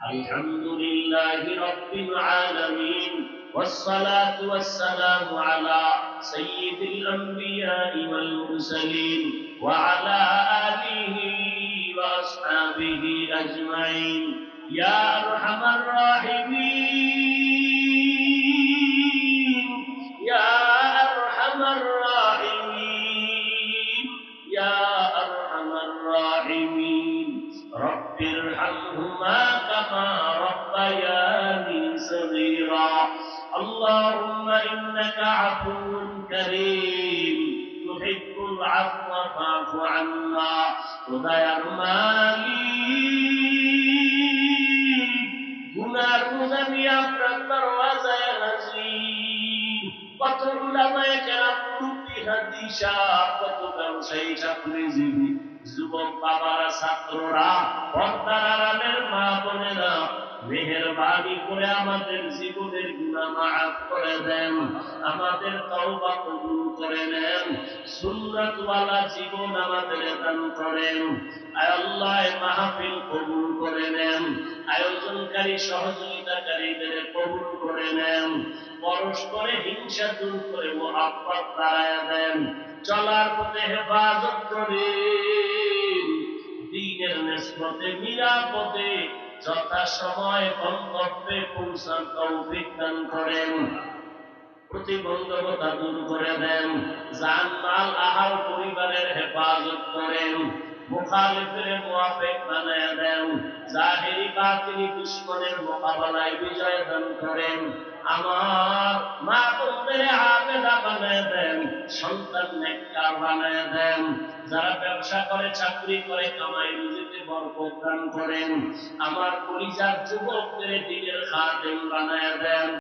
আলহামদুলিল্লাহি রাব্বিল আলামিন والصلاة والسلام على سيد الأنبياء والمرسلين وعلى آله وأصحابه أجمعين يا أرحم الراحمين يا أرحم الراحمين يا أرحم الراحمين رب ارحمهما كما ربياني صغيرا اللهم إنك عفو كريم تحب العفو فاعف عنا خداয়ার মালিক গুনার বোঝা নিয়ে আপনার দরওয়াজায় হাজির কত উলামায়ে কেরাম মুফতি হাদিসা কত ব্যবসায়ী চাকরিজীবী যুবক বাবারা ছাত্ররা পর্দার আড়ালের মা বোনেরা মেহেরবানি করে আমাদের জীবনের গুনাহ মাফ করে দেন আমাদের তওবা কবুল করে নেন সুন্নাত ওয়ালা জীবন আমাদের দান করেন আয় আল্লাহ মাহফিল কবুল করে নেন আয়োজনকারী সহযোগিতাকারীদের কবুল করে নেন পরস্পরে হিংসা দূর করে মুহাব্বত বাড়ায়া দেন চলার পথে হেফাজত করেন দ্বীনের নিসবতে নিরাপদে যথাসময়ে গন্তব্যে পৌঁছার তৌফিক দান করেন প্রতিবন্ধকতা দূর করে দেন জান মাল আহাল পরিবারের হেফাজত করেন মুখালিফের মুওয়াফিক বানায়া দেন জাহিরি বাতিনি দুশমনের মোকাবেলায় বিজয় দান করেন আমার মা বোনদের আবেদা বানায়া দেন সন্তান নেককার বানায়া দেন যারা ব্যবসা করে চাকরি করে কামাই রুজিতে বরকত দান করেন আমার পরিবার যুবকদের দ্বীনের খাদেম বানায়া দেন